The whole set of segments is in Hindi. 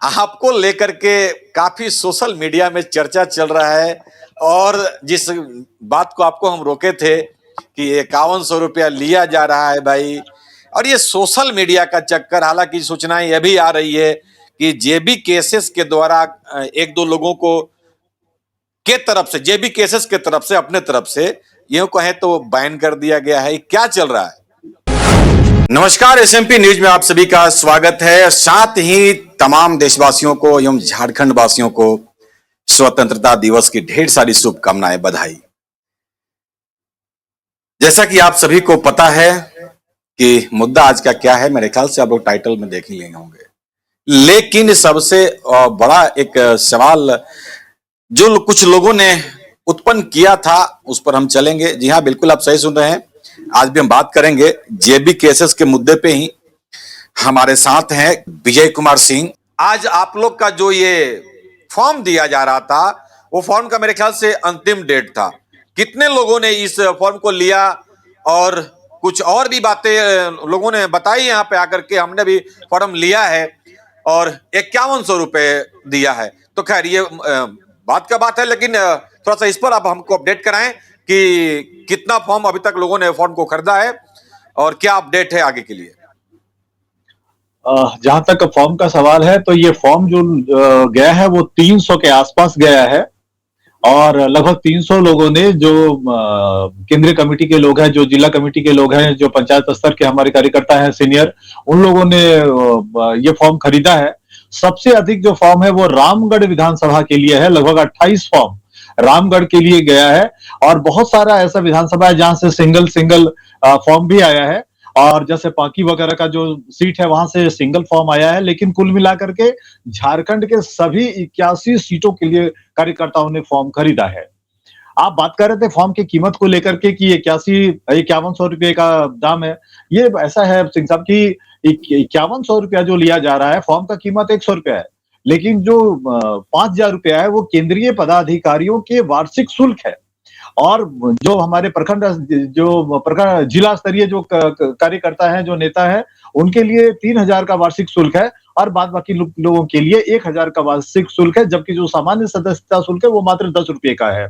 आपको लेकर के काफी सोशल मीडिया में चर्चा चल रहा है। और जिस बात को आपको हम रोके थे कि 5100 रुपया लिया जा रहा है भाई, और ये सोशल मीडिया का चक्कर, हालांकि सूचनाएं यह भी आ रही है कि जेबी केसेस के द्वारा एक दो लोगों को के तरफ से, जेबी केसेस के तरफ से, अपने तरफ से यूं कहें तो बैन कर दिया गया है। क्या चल रहा है? नमस्कार, एसएमपी न्यूज में आप सभी का स्वागत है। साथ ही तमाम देशवासियों को एवं झारखंड वासियों को स्वतंत्रता दिवस की ढेर सारी शुभकामनाएं, बधाई। जैसा कि आप सभी को पता है कि मुद्दा आज का क्या है, मेरे ख्याल से आप लोग टाइटल में देख ही लेंगे होंगे। लेकिन सबसे बड़ा एक सवाल जो कुछ लोगों ने उत्पन्न किया था, उस पर हम चलेंगे। जी हाँ, बिल्कुल आप सही सुन रहे हैं। आज भी हम बात करेंगे जेबी केसेस के मुद्दे पे ही। हमारे साथ हैं विजय कुमार सिंह। आज आप लोग का जो ये फॉर्म दिया जा रहा था, वो फॉर्म का मेरे ख्याल से अंतिम डेट था। कितने लोगों ने इस फॉर्म को लिया और कुछ और भी बातें लोगों ने बताई यहाँ पे आकर के, हमने भी फॉर्म लिया है और 5100 रुपए दिया है। तो खैर ये बात का बात है, लेकिन थोड़ा सा इस पर आप हमको अपडेट कराएं कि कितना फॉर्म अभी तक लोगों ने फॉर्म को खरीदा है और क्या अपडेट है आगे के लिए। जहां तक फॉर्म का सवाल है तो ये फॉर्म जो गया है वो 300 के आसपास गया है और लगभग 300 लोगों ने, जो केंद्रीय कमेटी के लोग हैं, जो जिला कमेटी के लोग हैं, जो पंचायत स्तर के हमारे कार्यकर्ता हैं सीनियर, उन लोगों ने ये फॉर्म खरीदा है। सबसे अधिक जो फॉर्म है वो रामगढ़ विधानसभा के लिए है, लगभग 28 फॉर्म रामगढ़ के लिए गया है। और बहुत सारा ऐसा विधानसभा है जहां से सिंगल सिंगल फॉर्म भी आया है, और जैसे पाकी वगैरह का जो सीट है वहां से सिंगल फॉर्म आया है। लेकिन कुल मिलाकर के झारखंड के सभी 81 सीटों के लिए कार्यकर्ताओं ने फॉर्म खरीदा है। आप बात कर रहे थे फॉर्म की कीमत को लेकर के कि 5100 रुपये का दाम है। ये ऐसा है सिंह साहब की 5100 रुपया जो लिया जा रहा है, फॉर्म का कीमत 100 रुपया है, लेकिन जो 5000 रुपया है वो केंद्रीय पदाधिकारियों के वार्षिक शुल्क है। और जो हमारे प्रखंड जिला स्तरीय जो कार्यकर्ता है, जो नेता है, उनके लिए 3000 का वार्षिक शुल्क है और बाद बाकी लोगों के लिए 1000 का वार्षिक शुल्क है, जबकि जो सामान्य सदस्यता शुल्क है वो मात्र 10 रुपये का है।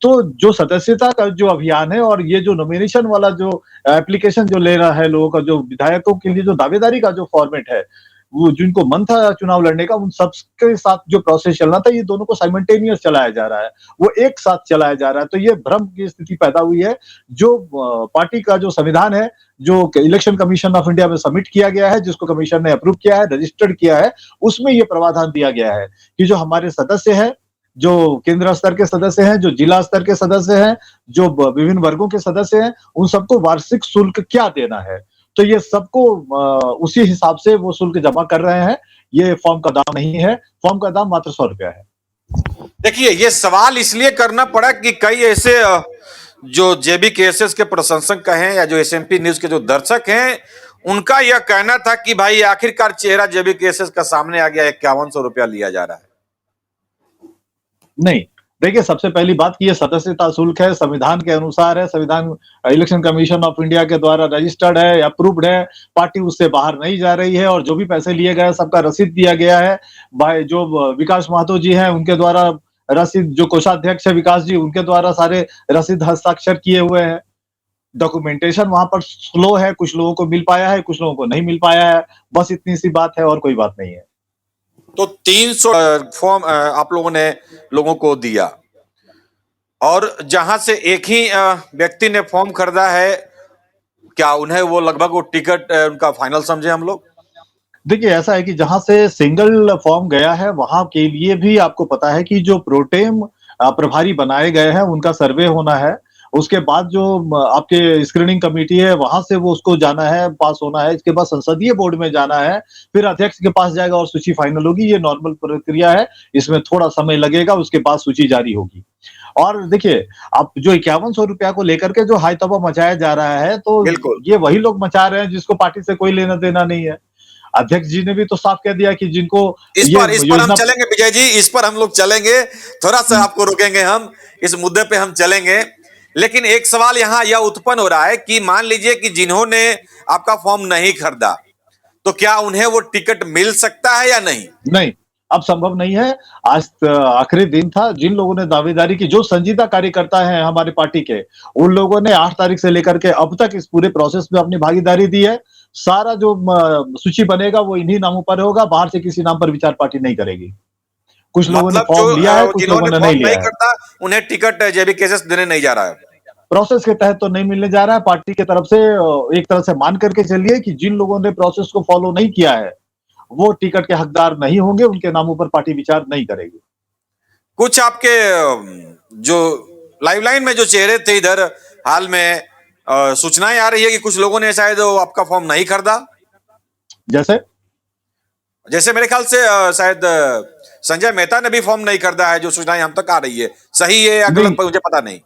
तो जो सदस्यता का जो अभियान है और ये जो नॉमिनेशन वाला जो एप्लीकेशन जो ले रहा है लोगों का, जो विधायकों के लिए जो दावेदारी का जो फॉर्मेट है, वो जिनको मन था चुनाव लड़ने का, उन सबके साथ जो प्रोसेस चलना था, ये दोनों को साइमल्टेनियस चलाया जा रहा है, वो एक साथ चलाया जा रहा है। तो ये भ्रम की स्थिति पैदा हुई है। जो पार्टी का जो संविधान है, जो इलेक्शन कमीशन ऑफ इंडिया में सबमिट किया गया है, जिसको कमीशन ने अप्रूव किया है, रजिस्टर्ड किया है, उसमें ये प्रावधान दिया गया है कि जो हमारे सदस्य हैं, जो केंद्र स्तर के सदस्य हैं, जो जिला स्तर के सदस्य हैं, जो विभिन्न वर्गों के सदस्य हैं, उन सबको वार्षिक शुल्क क्या देना है, तो ये सबको उसी हिसाब से वो शुल्क जमा कर रहे हैं। ये फॉर्म का दाम नहीं है, फॉर्म का दाम मात्र 100 रुपया है। देखिए, ये सवाल इसलिए करना पड़ा कि कई ऐसे जो जेबी केसेस के प्रशंसक कहें या जो एसएमपी न्यूज के जो दर्शक हैं, उनका यह कहना था कि भाई आखिरकार चेहरा जेबी केसेस का सामने आ गया, 5100 रुपया लिया जा रहा है। नहीं, देखिए, सबसे पहली बात कि ये सदस्यता शुल्क है, संविधान के अनुसार है, संविधान इलेक्शन कमीशन ऑफ इंडिया के द्वारा रजिस्टर्ड है, अप्रूव्ड है, पार्टी उससे बाहर नहीं जा रही है, और जो भी पैसे लिए गए सबका रसीद दिया गया है। भाई जो विकास महतो जी हैं, उनके द्वारा रसीद, जो कोषाध्यक्ष है विकास जी, उनके द्वारा सारे रसीद हस्ताक्षर किए हुए हैं। डॉक्यूमेंटेशन वहां पर स्लो है, कुछ लोगों को मिल पाया है, कुछ लोगों को नहीं मिल पाया है, बस इतनी सी बात है और कोई बात नहीं है। तो 300 फॉर्म आप लोगों ने लोगों को दिया, और जहां से एक ही व्यक्ति ने फॉर्म खरीदा है, क्या उन्हें वो लगभग वो टिकट उनका फाइनल समझे हम लोग? देखिए, ऐसा है कि जहां से सिंगल फॉर्म गया है वहां के लिए भी आपको पता है कि जो प्रोटेम प्रभारी बनाए गए हैं उनका सर्वे होना है। उसके बाद जो आपके स्क्रीनिंग कमेटी है वहां से वो उसको जाना है, पास होना है, इसके बाद संसदीय बोर्ड में जाना है, फिर अध्यक्ष के पास जाएगा और सूची फाइनल होगी। ये नॉर्मल प्रक्रिया है, इसमें थोड़ा समय लगेगा, उसके बाद सूची जारी होगी। और देखिए, आप जो 5100 रुपया को लेकर के जो हाई तबाह मचाया जा रहा है, तो ये वही लोग मचा रहे हैं जिसको पार्टी से कोई लेना देना नहीं है। अध्यक्ष जी ने भी तो साफ कह दिया कि जिनको इस पर हम चलेंगे विजय जी, इस पर हम लोग चलेंगे, थोड़ा सा आपको रोकेंगे, हम इस मुद्दे पे हम चलेंगे। लेकिन एक सवाल यहाँ यह उत्पन्न हो रहा है कि मान लीजिए कि जिन्होंने आपका फॉर्म नहीं खरीदा, तो क्या उन्हें वो टिकट मिल सकता है या नहीं? नहीं, अब संभव नहीं है। आज आखिरी दिन था, जिन लोगों ने दावेदारी की, जो संजीदा कार्यकर्ता हैं हमारे पार्टी के, उन लोगों ने 8 तारीख से लेकर के अब तक इस पूरे प्रोसेस में अपनी भागीदारी दी है। सारा जो सूची बनेगा वो इन्हीं नामों पर होगा, बाहर से किसी नाम पर विचार पार्टी नहीं करेगी। कुछ लोगों ने मतलब जो फॉर्म लिया है, कुछ लोगों जिन्होंने ने नहीं फॉर्म नहीं लिया है। करता उन्हें टिकट जेबी केसेस देने नहीं जा रहा है। प्रोसेस के तहत तो नहीं मिलने जा रहा है, पार्टी की तरफ से एक तरह से मान करके चलिए कि जिन लोगों ने प्रोसेस को फॉलो नहीं किया है, वो टिकट के हकदार नहीं होंगे, उनके नामों पर पार्टी विचार नहीं करेगी। कुछ आपके जो लाइवलाइन में जो चेहरे थे इधर हाल में सूचनाएं आ रही है कि कुछ लोगों ने शायद आपका फॉर्म नहीं खरीदा। जैसे जैसे मेरे ख्याल से शायद संजय मेहता ने भी फॉर्म नहीं खरीदा है, जो सूचनाएं हम तक आ रही है। सही है या नहीं, गलत मुझे पता नहीं।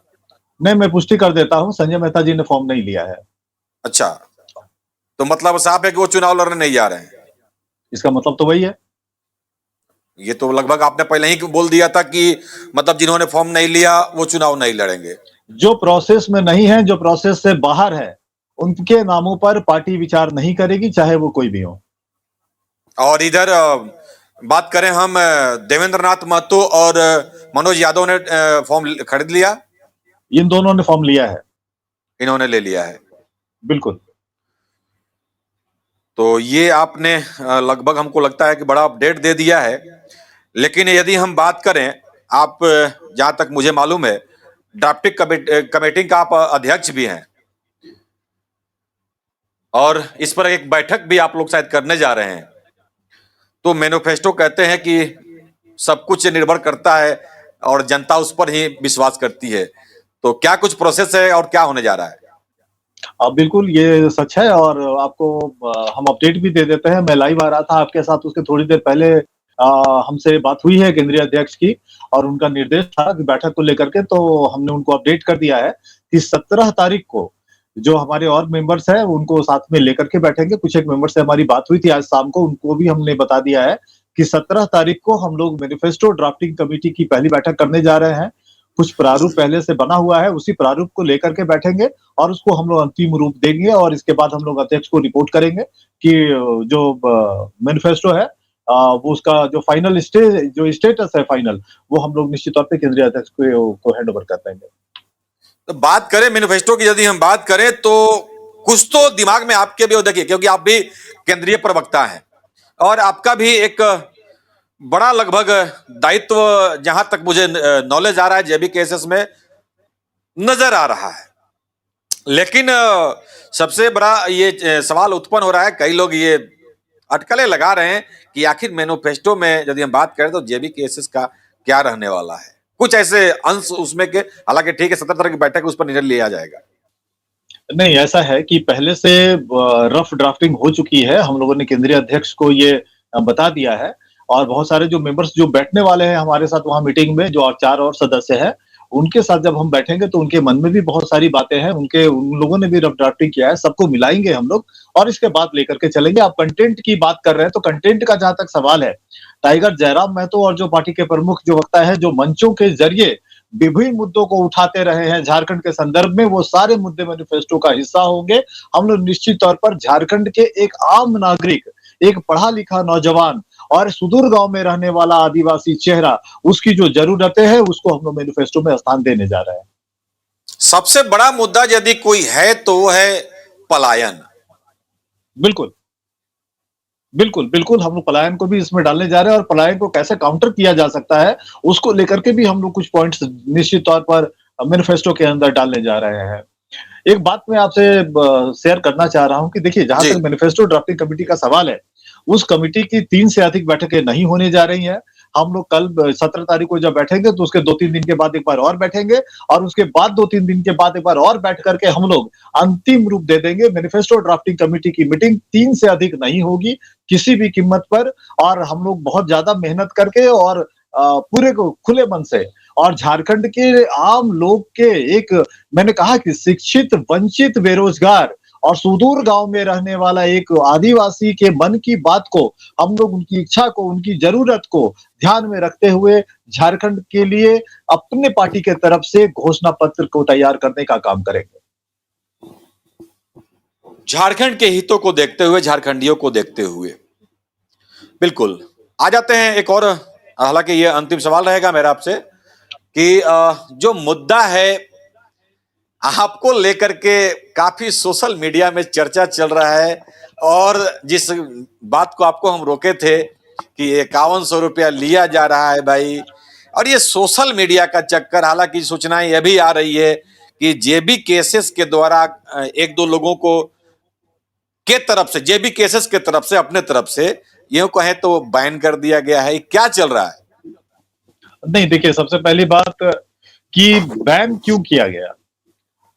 नहीं, मैं पुष्टि कर देता हूँ, संजय मेहता जी ने फॉर्म नहीं लिया है। अच्छा, तो मतलब साफ है कि वो चुनाव लड़ने नहीं जा रहे हैं। इसका मतलब तो वही है। ये तो लगभग आपने पहले ही बोल दिया था कि मतलब जिन्होंने फॉर्म नहीं लिया वो चुनाव नहीं लड़ेंगे। जो प्रोसेस में नहीं है, जो प्रोसेस से बाहर है, उनके नामों पर पार्टी विचार नहीं करेगी, चाहे वो कोई भी हो। और इधर बात करें हम देवेंद्र नाथ महतो और मनोज यादव ने फॉर्म खरीद लिया। इन दोनों ने फॉर्म लिया है। इन्होंने ले लिया है। बिल्कुल। तो ये आपने लगभग हमको लगता है कि बड़ा अपडेट दे दिया है। लेकिन यदि हम बात करें, आप जहां तक मुझे मालूम है ड्राफ्टिंग कमेटी का आप अध्यक्ष भी हैं और इस पर एक बैठक भी आप लोग शायद करने जा रहे हैं। तो मैनिफेस्टो कहते हैं कि सब कुछ निर्भर करता है और जनता उस पर ही विश्वास करती है। तो क्या कुछ प्रोसेस है और क्या होने जा रहा है? बिल्कुल ये सच है और आपको हम अपडेट भी दे देते हैं। मैं लाइव आ रहा था आपके साथ, उसके थोड़ी देर पहले हमसे बात हुई है केंद्रीय अध्यक्ष की और उनका निर्देश था कि बैठक को लेकर के, तो हमने उनको अपडेट कर दिया है कि 17 तारीख को जो हमारे और मेंबर्स हैं उनको साथ में लेकर के बैठेंगे। कुछ एक मेंबर से हमारी बात हुई थी आज शाम को, उनको भी हमने बता दिया है कि 17 तारीख को हम लोग मैनिफेस्टो ड्राफ्टिंग कमेटी की पहली बैठक करने जा रहे हैं। कुछ प्रारूप पहले से बना हुआ है, उसी प्रारूप को लेकर के बैठेंगे और उसको हम लोग अंतिम रूप देंगे और इसके बाद हम लोग अध्यक्ष को रिपोर्ट करेंगे कि जो मैनिफेस्टो है वो उसका जो फाइनल जो स्टेटस है फाइनल, वो हम लोग निश्चित तौर पे केंद्रीय अध्यक्ष को हैंड ओवर कर देंगे। तो बात करें मैनिफेस्टो की, यदि हम बात करें तो कुछ तो दिमाग में आपके भी हो, देखिए क्योंकि आप भी केंद्रीय प्रवक्ता हैं और आपका भी एक बड़ा लगभग दायित्व जहां तक मुझे नॉलेज आ रहा है जेबी केसेस में नजर आ रहा है। लेकिन सबसे बड़ा ये सवाल उत्पन्न हो रहा है, कई लोग ये अटकलें लगा रहे हैं कि आखिर मैनिफेस्टो में यदि हम बात करें तो जेबी केसेस का क्या रहने वाला है। कुछ ऐसे अंश उसमें के, हालांकि ठीक है 17 तारीख की बैठक उस पर निर्णय लिया जाएगा। नहीं, ऐसा है कि पहले से रफ ड्राफ्टिंग हो चुकी है, हम लोगों ने केंद्रीय अध्यक्ष को ये बता दिया है और बहुत सारे जो मेंबर्स जो बैठने वाले हैं हमारे साथ वहां मीटिंग में, जो 4 और सदस्य हैं, उनके साथ जब हम बैठेंगे तो उनके मन में भी बहुत सारी बातें हैं, उन लोगों ने भी रफ ड्राफ्टिंग किया है, सबको मिलाएंगे हम लोग और इसके बाद लेकर के चलेंगे। आप कंटेंट की बात कर रहे हैं, तो कंटेंट का जहां तक सवाल है, टाइगर जयराम महतो और जो पार्टी के प्रमुख जो वक्ता है, जो मंचों के जरिए विभिन्न मुद्दों को उठाते रहे हैं झारखंड के संदर्भ में, वो सारे मुद्दे मैनिफेस्टो का हिस्सा होंगे। हम लोग निश्चित तौर पर झारखंड के एक आम नागरिक, एक पढ़ा लिखा नौजवान और सुदूर गांव में रहने वाला आदिवासी चेहरा, उसकी जो जरूरतें हैं उसको हम लोग मैनिफेस्टो में स्थान देने जा रहे हैं। सबसे बड़ा मुद्दा यदि कोई है तो वो है पलायन। बिल्कुल, बिल्कुल, बिल्कुल, हम लोग पलायन को भी इसमें डालने जा रहे हैं और पलायन को कैसे काउंटर किया जा सकता है, उसको लेकर के भी हम लोग कुछ पॉइंट्स निश्चित तौर पर मैनिफेस्टो के अंदर डालने जा रहे हैं। एक बात मैं आपसे शेयर करना चाह रहा हूं कि देखिए, जहां जी। तक मैनिफेस्टो ड्राफ्टिंग कमेटी का सवाल है, उस कमेटी की 3 से अधिक बैठकें नहीं होने जा रही हैं। हम लोग कल 17 तारीख को जब बैठेंगे तो उसके 2-3 दिन के बाद एक बार और बैठेंगे और उसके बाद 2-3 दिन के बाद एक बार और बैठ करके हम लोग अंतिम रूप दे देंगे। मैनिफेस्टो ड्राफ्टिंग कमेटी की मीटिंग 3 से अधिक नहीं होगी किसी भी कीमत पर और हम लोग बहुत ज्यादा मेहनत करके और पूरे को खुले मन से और झारखंड के आम लोग के एक, मैंने कहा कि शिक्षित, वंचित, बेरोजगार और सुदूर गांव में रहने वाला एक आदिवासी के मन की बात को हम लोग, उनकी इच्छा को, उनकी जरूरत को ध्यान में रखते हुए झारखंड के लिए अपने पार्टी के तरफ से घोषणा पत्र को तैयार करने का काम करेंगे। झारखंड के हितों को देखते हुए, झारखंडियों को देखते हुए, बिल्कुल आ जाते हैं एक और, हालांकि ये अंतिम सवाल रहेगा मेरा आपसे कि जो मुद्दा है आपको लेकर के काफी सोशल मीडिया में चर्चा चल रहा है, और जिस बात को आपको हम रोके थे कि 5100 रुपया लिया जा रहा है भाई, और ये सोशल मीडिया का चक्कर, हालांकि सूचनाएं यह भी आ रही है कि जेबी केसेस के द्वारा एक दो लोगों को के तरफ से, जेबी केसेस के तरफ से, अपने तरफ से यूं कहें तो बैन कर दिया गया है। क्या चल रहा है? नहीं, देखिए, सबसे पहली बात कि बैन क्यों किया गया।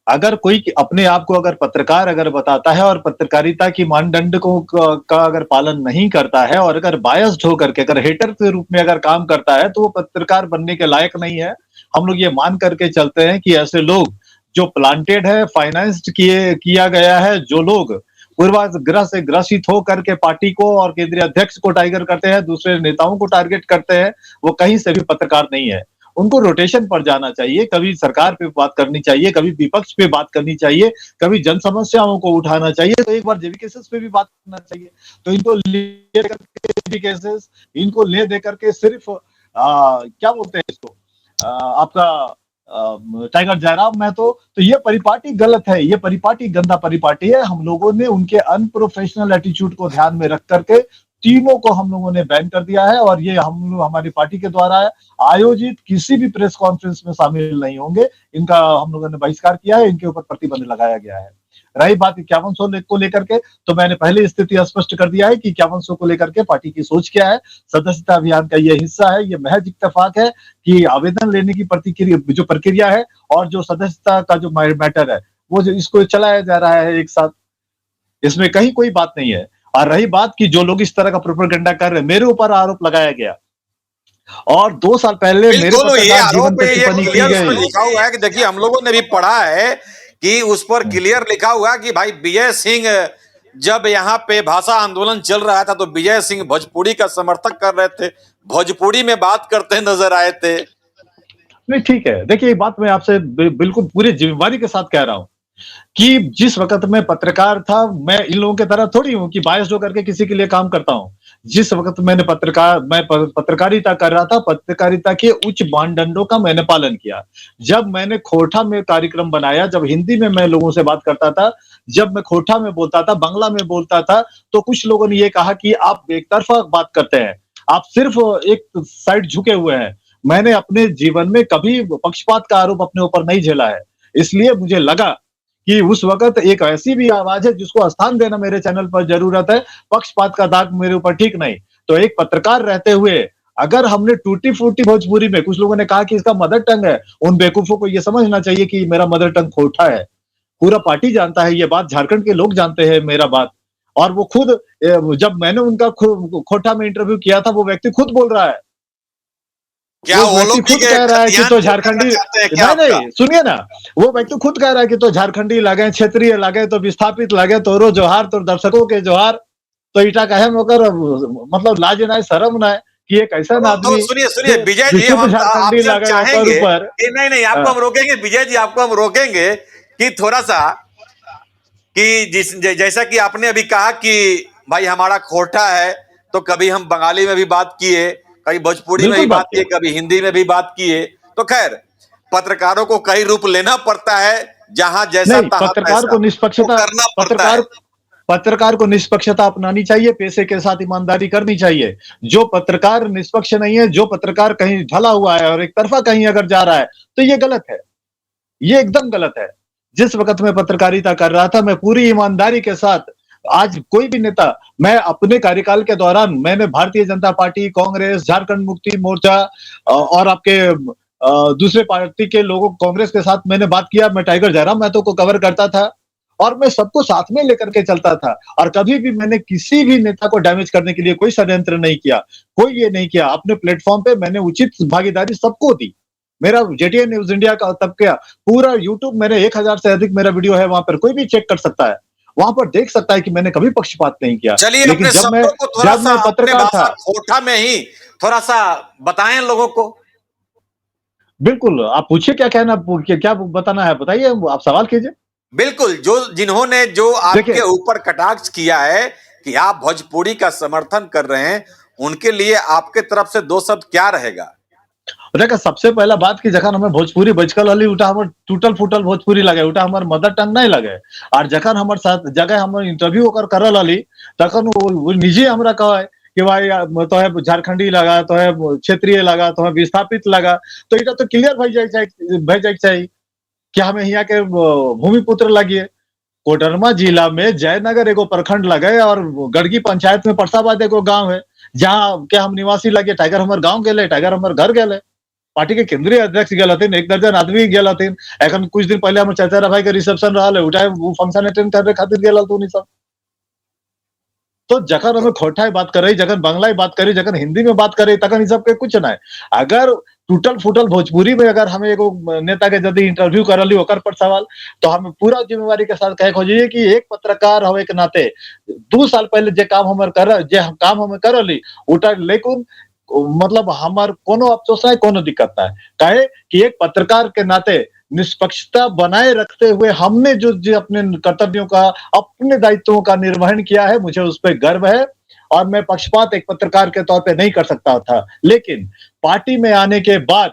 अगर कोई अपने आप को अगर पत्रकार अगर बताता है और पत्रकारिता की मानदंड को का अगर पालन नहीं करता है और अगर बायस्ड होकर के अगर हेटर के रूप में अगर काम करता है तो वो पत्रकार बनने के लायक नहीं है। हम लोग ये मान करके चलते हैं कि ऐसे लोग जो प्लांटेड है, फाइनेंस्ड किया गया है, जो लोग पूर्वाग्रह से ग्रसित हो करके पार्टी को और केंद्रीय अध्यक्ष को टारगेट करते हैं, दूसरे नेताओं को टारगेट करते हैं, वो कहीं से भी पत्रकार नहीं है। उनको रोटेशन पर जाना चाहिए, कभी सरकार पे बात करनी चाहिए, कभी विपक्ष पे बात करनी चाहिए, कभी जन समस्याओं को उठाना चाहिए, तो एक बार जेबी केसेस पे भी बात करना चाहिए। तो इनको ले करके जेबी केसेस, इनको ले दे करके सिर्फ क्या बोलते हैं इसको, आपका टाइगर जयराम महतो, तो ये परिपाटी गलत है, ये परिपाटी गंदा परिपाटी है। हम लोगों ने उनके अनप्रोफेशनल एटीट्यूड को ध्यान में रख करके तीनों को हम लोगों ने बैन कर दिया है, और ये हम लोग हमारी पार्टी के द्वारा आयोजित किसी भी प्रेस कॉन्फ्रेंस में शामिल नहीं होंगे। इनका हम लोगों ने बहिष्कार किया है, इनके ऊपर प्रतिबंध लगाया गया है। रही बात 5100 को लेकर के, तो मैंने पहले स्थिति स्पष्ट कर दिया है कि 5100 को लेकर के पार्टी की सोच क्या है। सदस्यता अभियान का ये हिस्सा है, ये महज इत्तेफाक है कि आवेदन लेने की जो प्रक्रिया है और जो सदस्यता का जो मैटर है, वो जो इसको चलाया जा रहा है एक साथ, इसमें कहीं कोई बात नहीं है। और रही बात कि जो लोग इस तरह का प्रोपेगेंडा कर रहे हैं, मेरे ऊपर आरोप लगाया गया और 2 साल पहले मेरे बिल्कुल, ये पत्रकार जीवन आरोप पे है, ये टिप्पणी की क्लियर उसमें गई। लिखा हुआ है कि देखिए, हम लोगों ने भी पढ़ा है कि उस पर क्लियर लिखा हुआ है कि भाई विजय सिंह जब यहाँ पे भाषा आंदोलन चल रहा था तो विजय सिंह भोजपुरी का समर्थक कर रहे थे, भोजपुरी में बात करते नजर आए थे। नहीं, ठीक है, देखिए, ये बात मैं आपसे बिल्कुल पूरी जिम्मेवारी के साथ कह रहा हूं कि जिस वक्त मैं पत्रकार था, मैं इन लोगों की तरह थोड़ी हूं कि बायस्ड होकर के किसी के लिए काम करता हूं। जिस वक्त मैं पत्रकारिता कर रहा था, पत्रकारिता के उच्च मानदंडों का मैंने पालन किया। जब मैंने खोरठा में कार्यक्रम बनाया, जब हिंदी में मैं लोगों से बात करता था, जब मैं खोरठा में बोलता था, बांग्ला में बोलता था, तो कुछ लोगों ने ये कहा कि आप एक तरफा बात करते हैं, आप सिर्फ एक साइड झुके हुए हैं। मैंने अपने जीवन में कभी पक्षपात का आरोप अपने ऊपर नहीं झेला है। इसलिए मुझे लगा कि उस वक्त एक ऐसी भी आवाज है जिसको स्थान देना मेरे चैनल पर जरूरत है। पक्षपात का दाग मेरे ऊपर ठीक नहीं। तो एक पत्रकार रहते हुए अगर हमने टूटी फूटी भोजपुरी में, कुछ लोगों ने कहा कि इसका मदर टंग है, उन बेवकूफों को यह समझना चाहिए कि मेरा मदर टंग खोटा है। पूरा पार्टी जानता है ये बात, झारखंड के लोग जानते हैं मेरा बात। और वो खुद, जब मैंने उनका खोटा में इंटरव्यू किया था, वो व्यक्ति खुद बोल रहा है, क्या वो वो व्यक्ति लोग भी खुद कह रहा है कि तो खतियान झारखंडी, चाहते हैं क्या नहीं आपका? नहीं, सुनिए ना, वो व्यक्ति खुद कह रहा है कि तो झारखंडी लगे, क्षेत्रीय लगे, तो विस्थापित लगे, तोरो जोहार, तो दर्शकों के जोहार, तो ईटा कहे मगर मतलब लाज ना है, शर्म ना है कि एक ऐसा तो आदमी सुनिए सुनिए जो विजय जी, विशुद्ध हम झारखंडी आपसे लगे ओकर चाहेंगे ऊपर। कि नहीं नहीं, आपको हम रोकेंगे विजय जी, आपको हम रोकेंगे कि थोड़ा सा, कि जैसा कि आपने अभी कहा कि भाई हमारा खोटा है, तो कभी हम बंगाली में भी बात किए, कभी भोजपुरी में भी बिल्कुल बात बात किए, कभी हिंदी में भी बात किए। तो खैर, पत्रकारों को कई रूप लेना पड़ता है, जहां जैसा नहीं, तहां पत्रकार तैसा को वो निष्पक्षता, करना पड़ता है। पत्रकार को निष्पक्षता अपनानी चाहिए, पेशे के साथ ईमानदारी करनी चाहिए। जो पत्रकार निष्पक्ष नहीं है, जो पत्रकार कहीं ढला हुआ है और एक तरफा कहीं अगर जा रहा है, तो ये गलत है, ये एकदम गलत है। जिस वक्त मैं पत्रकारिता कर रहा था, मैं पूरी ईमानदारी के साथ, आज कोई भी नेता, मैं अपने कार्यकाल के दौरान मैंने भारतीय जनता पार्टी, कांग्रेस, झारखंड मुक्ति मोर्चा और आपके दूसरे पार्टी के लोगों, कांग्रेस के साथ मैंने बात किया। मैं टाइगर जयराम महतो को कवर करता था और मैं सबको साथ में लेकर के चलता था, और कभी भी मैंने किसी भी नेता को डैमेज करने के लिए कोई षड्यंत्र नहीं किया, कोई ये नहीं किया। अपने प्लेटफॉर्म पे मैंने उचित भागीदारी सबको दी। मेरा जेटीएन न्यूज इंडिया का तब क्या पूरा यूट्यूब, मेरे 1000 से अधिक मेरा वीडियो है, वहां पर कोई भी चेक कर सकता है, वहां पर देख सकता है कि मैंने कभी पक्षपात नहीं किया। चलिए, लेकिन अपने शब्दों को थोड़ा जब सा मैं अपने पत्रकार भाषा था, खोटा में ही थोड़ा सा बताएं लोगों को। बिल्कुल, आप पूछिए क्या कहना, क्या बताना है, बताइए, आप सवाल कीजिए। बिल्कुल, जो आपके देखिए, ऊपर कटाक्ष किया है कि आप भोजपुरी का समर्थन कर रहे हैं, उनके लिए आपके तरफ से दो शब्द क्या रहेगा? देखा सबसे पहला बात कि जखन हमें भोजपुरी बजकल हली उठा हमर टूटल फूटल भोजपुरी लगे उठा हमर मदर टंग नहीं लगे और जखन हमर साथ जगह हमर इंटरव्यू ओकर करल हली तखन वो निजी हमरा कहे कि भाई तो है झारखंडी लगा तो है क्षेत्रीय लगा तो है विस्थापित लगा तो इटा तो क्लियर भई जाए चाहिए कि हमें यहाँ के भूमिपुत्र लगिए कोडरमा जिला में जयनगर एगो प्रखंड लगे और गड़गी पंचायत में परसाबाद एगो गांव है जहाँ के हम निवासी लगे टाइगर हमर गांव गेले टाइगर हमर घर गेले पार्टी के केंद्रीय अध्यक्ष गेल हथिन एक दर्जन आदमी गेल हथिन एखन कुछ दिन पहले हमर चाचा भाई के रिसेप्शन रहल है उठाए वो फंक्शन अटेंड करे खातिर गेल हथिन सब तो जखन हमें खोटाई बात करे जखन बांग्लाई बात करे जखन हिंदी में बात करे तखन ई सब के कुछ ना अगर टूटल फूटल भोजपुरी में अगर हमें एगो नेता के यदि इंटरव्यू करली ओकर पर सवाल तो हमें पूरा जिम्मेवारी के साथ कहे खोजिए कि एक पत्रकार होवे के नाते 2 साल पहले जे काम हमर कर जे काम हमें करली उटा लेकिन मतलब हमार कोनो अफसोस है कोनो दिक्कत है काहे कि एक पत्रकार के नाते निष्पक्षता बनाए रखते हुए हमने जो अपने कर्तव्यों का अपने दायित्वों का निर्वहन किया है मुझे उस पर गर्व है और मैं पक्षपात एक पत्रकार के तौर पे नहीं कर सकता था लेकिन पार्टी में आने के बाद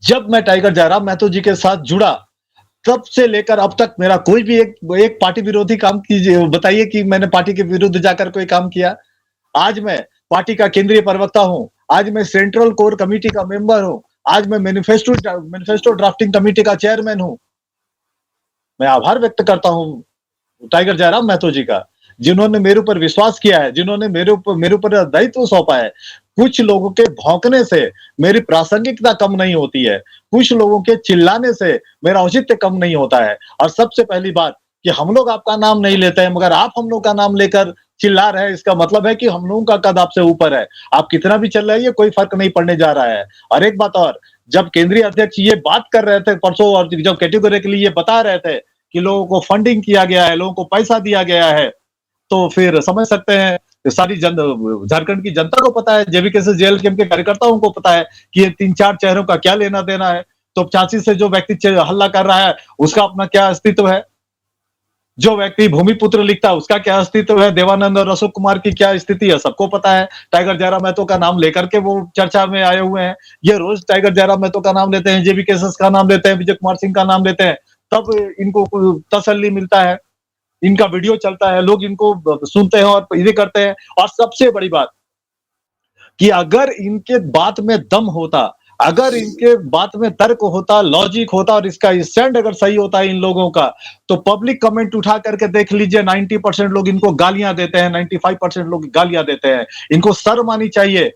जब मैं टाइगर जयराम महतो जी के साथ जुड़ा तब से लेकर अब तक मेरा कोई भी एक पार्टी विरोधी काम कीजिए बताइए कि मैंने पार्टी के विरुद्ध जाकर कोई काम किया आज मैं पार्टी का केंद्रीय प्रवक्ता हूं आज मैं सेंट्रल कोर कमेटी का मेंबर हूं आज मैं मैनिफेस्टो ड्राफ्टिंग कमेटी का चेयरमैन हूं मैं आभार व्यक्त करता हूं टाइगर जयराम महतो जी का जिन्होंने मेरे ऊपर विश्वास किया है जिन्होंने मेरे ऊपर दायित्व सौंपा है कुछ लोगों के भौंकने से मेरी प्रासंगिकता कम नहीं होती है कुछ लोगों के चिल्लाने से मेरा औचित्य कम नहीं होता है और सबसे पहली बात कि हम लोग आपका नाम नहीं लेते हैं मगर आप हम लोग का नाम लेकर चिल्ला रहे हैं इसका मतलब है कि हम लोगों का कद आपसे ऊपर है आप कितना भी चल रही है कोई फर्क नहीं पड़ने जा रहा है और एक बात और जब केंद्रीय अध्यक्ष ये बात कर रहे थे परसों और जब कैटेगरी के लिए ये बता रहे थे कि लोगों को फंडिंग किया गया है लोगों को पैसा दिया गया है तो फिर समझ सकते हैं सारी झारखंड की जनता को पता है जेबी कैसे जेल के कार्यकर्ताओं को पता है कि ये 3-4 चेहरों का क्या लेना देना है तो 85 से जो व्यक्ति हल्ला कर रहा है उसका अपना क्या अस्तित्व है जो व्यक्ति भूमिपुत्र लिखता है उसका क्या अस्तित्व है देवानंद और अशोक कुमार की क्या स्थिति है सबको पता है टाइगर जयराम महतो का नाम लेकर के वो चर्चा में आए हुए हैं ये रोज टाइगर जयराम महतो का नाम लेते हैं जेबी केसेस का नाम लेते हैं विजय कुमार सिंह का नाम लेते हैं तब इनको तसल्ली मिलता है इनका वीडियो चलता है लोग इनको सुनते हैं और ये करते हैं और सबसे बड़ी बात कि अगर इनके बात में दम होता अगर इनके बात में तर्क होता लॉजिक होता और इसका स्टैंड अगर सही होता है इन लोगों का तो पब्लिक कमेंट उठा करके देख लीजिए 90% लोग इनको गालियां देते हैं 95% लोग गालियां देते हैं इनको शर्म आनी चाहिए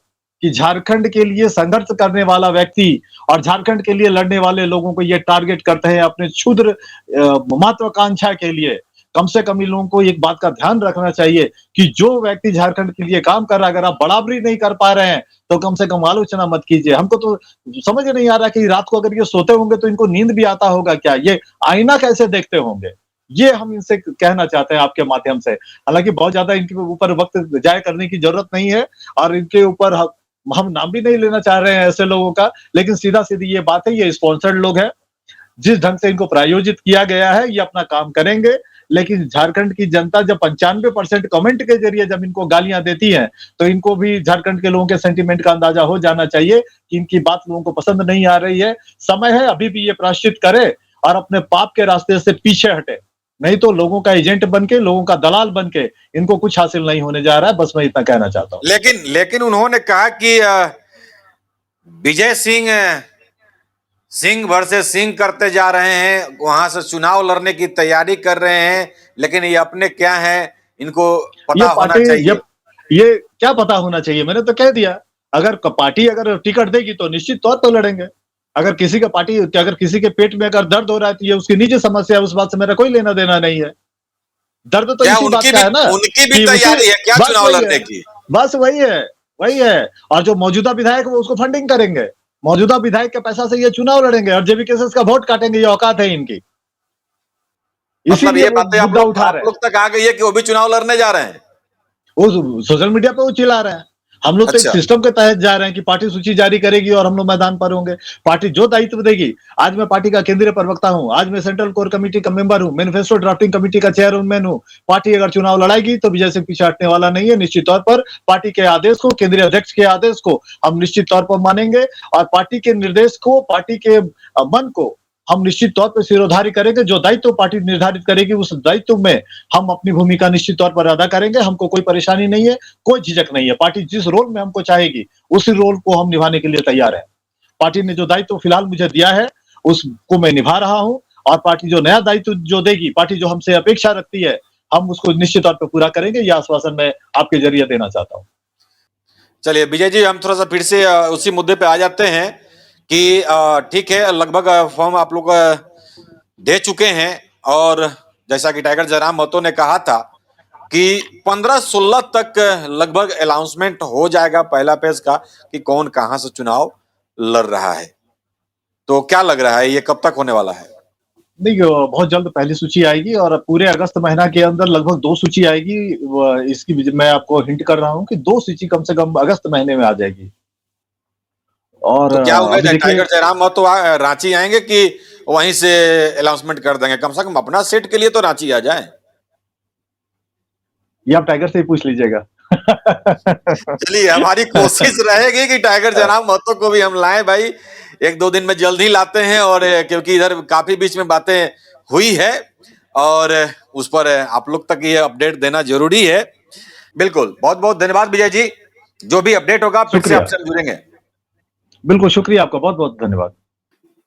कि झारखंड के लिए संघर्ष करने वाला व्यक्ति और झारखंड के लिए लड़ने वाले लोगों को ये टारगेट करते हैं अपने क्षुद्र महत्वाकांक्षा के लिए कम से कम इन लोगों को एक बात का ध्यान रखना चाहिए कि जो व्यक्ति झारखंड के लिए काम कर रहा है अगर आप बराबरी नहीं कर पा रहे हैं तो कम से कम आलोचना मत कीजिए हमको तो समझ नहीं आ रहा कि रात को अगर ये सोते होंगे तो इनको नींद भी आता होगा क्या ये आईना कैसे देखते होंगे ये हम इनसे कहना चाहते हैं आपके माध्यम से हालांकि बहुत ज्यादा इनके ऊपर वक्त जाया करने की जरूरत नहीं है और इनके ऊपर हम नाम भी नहीं लेना चाह रहे हैं ऐसे लोगों का लेकिन सीधा सीधी ये बात है ये स्पॉन्सर्ड लोग हैं जिस ढंग से इनको प्रायोजित किया गया है ये अपना काम करेंगे लेकिन झारखंड की जनता जब 95% कमेंट के जरिए जब इनको गालियां देती है तो इनको भी झारखंड के लोगों के सेंटीमेंट का अंदाजा हो जाना चाहिए कि इनकी बात लोगों को पसंद नहीं आ रही है समय है अभी भी ये प्रायश्चित करे और अपने पाप के रास्ते से पीछे हटे नहीं तो लोगों का एजेंट बन के लोगों का दलाल बन के इनको कुछ हासिल नहीं होने जा रहा है बस मैं इतना कहना चाहता हूँ लेकिन उन्होंने कहा कि विजय सिंह वर्सेस सिंह करते जा रहे हैं वहां से चुनाव लड़ने की तैयारी कर रहे हैं लेकिन ये अपने क्या है इनको पता होना चाहिए ये क्या पता होना चाहिए मैंने तो कह दिया अगर पार्टी अगर टिकट देगी तो निश्चित तौर पर लड़ेंगे अगर किसी के पेट में अगर दर्द हो रहा है तो ये उसकी निजी समस्या है उस बात से मेरा कोई लेना देना नहीं है दर्द तो इसी बात का है ना उनकी भी तैयारी है क्या चुनाव लड़ने की बस वही है और जो मौजूदा विधायक वो उसको फंडिंग करेंगे मौजूदा विधायक के पैसा से ये चुनाव लड़ेंगे और जेबी केसेस का वोट काटेंगे ये औकात है इनकी मतलब ये बातें आप लोग तक आ गई है कि वो भी चुनाव लड़ने जा रहे हैं वो सोशल मीडिया पे वो चिल्ला रहे हैं हम लोग तो एक अच्छा। सिस्टम के तहत जा रहे हैं कि पार्टी सूची जारी करेगी और हम लोग मैदान पर होंगे। पार्टी जो दायित्व देगी, आज मैं पार्टी का केंद्रीय प्रवक्ता हूं, आज मैं सेंट्रल कोर कमेटी का मेंबर हूं, मैनिफेस्टो ड्राफ्टिंग कमेटी का चेयरमैन हूं। पार्टी अगर चुनाव लड़ाएगी तो विजय सिंह पीछे हटने वाला नहीं है। निश्चित तौर पर पार्टी के आदेश को, केंद्रीय अध्यक्ष के आदेश को हम निश्चित तौर पर मानेंगे और पार्टी के निर्देश को, पार्टी के मन को हम निश्चित तौर पर सिरोधार्य करेंगे। जो दायित्व पार्टी निर्धारित करेगी उस दायित्व में हम अपनी भूमिका निश्चित तौर पर अदा करेंगे। हमको कोई परेशानी नहीं है, कोई झिझक नहीं है। पार्टी जिस रोल में हमको चाहेगी उसी रोल को हम निभाने के लिए तैयार है। पार्टी ने जो दायित्व फिलहाल मुझे दिया है उसको मैं निभा रहा हूं और पार्टी जो नया दायित्व जो देगी, पार्टी जो हमसे अपेक्षा रखती है, हम उसको निश्चित तौर पर पूरा करेंगे। यह आश्वासन मैं आपके जरिए देना चाहता हूं। चलिए विजय जी, हम थोड़ा सा फिर से उसी मुद्दे पे आ जाते हैं कि ठीक है, लगभग फॉर्म आप लोग दे चुके हैं और जैसा कि टाइगर जयराम महतो ने कहा था कि 15-16 तक लगभग अनाउंसमेंट हो जाएगा पहला फेज का कि कौन कहां से चुनाव लड़ रहा है। तो क्या लग रहा है, ये कब तक होने वाला है? नहीं, बहुत जल्द पहली सूची आएगी और पूरे अगस्त महीना के अंदर लगभग 2 सूची आएगी। इसकी मैं आपको हिंट कर रहा हूं कि 2 सूची कम से कम अगस्त महीने में आ जाएगी। और तो क्या उम्मीद है, देखिए, टाइगर जयराम महतो रांची आएंगे कि वहीं से अनाउंसमेंट कर देंगे? कम से कम अपना सीट के लिए तो रांची आ जाए। ये आप टाइगर से ही पूछ लीजिएगा। चलिए, हमारी कोशिश रहेगी कि टाइगर जयराम महतो को भी हम लाएं भाई। 1-2 दिन में जल्द ही लाते हैं, और क्योंकि इधर काफी बीच में बातें हुई है और उस पर आप लोग तक ये अपडेट देना जरूरी है। बिल्कुल, बहुत बहुत धन्यवाद विजय जी। जो भी अपडेट होगा फिर से आपसे जुड़ेंगे। बिल्कुल, शुक्रिया आपका, बहुत बहुत धन्यवाद।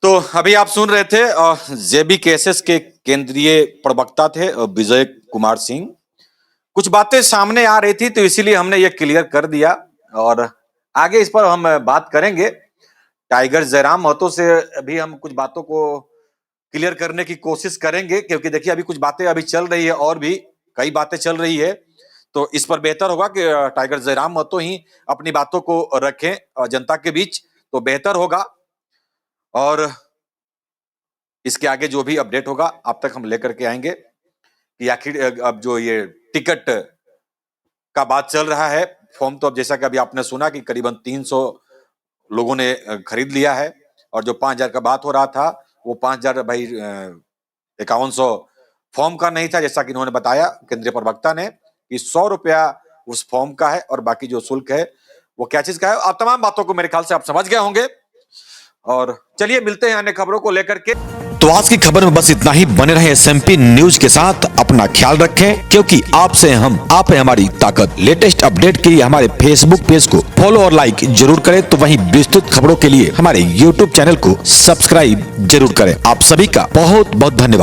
तो अभी आप सुन रहे थे जेबी केसेस के केंद्रीय प्रवक्ता थे विजय कुमार सिंह। कुछ बातें सामने आ रही थी तो इसीलिए हमने ये क्लियर कर दिया और आगे इस पर हम बात करेंगे। टाइगर जयराम महतो से भी हम कुछ बातों को क्लियर करने की कोशिश करेंगे, क्योंकि देखिए अभी कुछ बातें अभी चल रही है और भी कई बातें चल रही है, तो इस पर बेहतर होगा कि टाइगर जयराम महतो ही अपनी बातों को रखें जनता के बीच, तो बेहतर होगा। और इसके आगे जो भी अपडेट होगा आप तक हम लेकर के आएंगे कि आखिर अब जो ये टिकट का बात चल रहा है, फॉर्म तो अब जैसा कि अभी आपने सुना कि करीबन 300 लोगों ने खरीद लिया है, और जो 5000 का बात हो रहा था वो 5000 भाई 5100 फॉर्म का नहीं था, जैसा कि इन्होंने बताया केंद्रीय प्रवक्ता ने कि 100 रुपया उस फॉर्म का है और बाकी जो शुल्क है वो क्या चीज का है। आप तमाम बातों को मेरे ख्याल से आप समझ गए होंगे, और चलिए मिलते हैं अन्य खबरों को लेकर के। तो आज की खबर में बस इतना ही। बने रहे SMP न्यूज के साथ, अपना ख्याल रखें, क्योंकि आपसे हम, आप है हमारी ताकत। लेटेस्ट अपडेट के लिए हमारे फेसबुक पेज को फॉलो और लाइक जरूर करें, तो वहीं विस्तृत खबरों के लिए हमारे YouTube चैनल को सब्सक्राइब जरूर करें। आप सभी का बहुत बहुत धन्यवाद।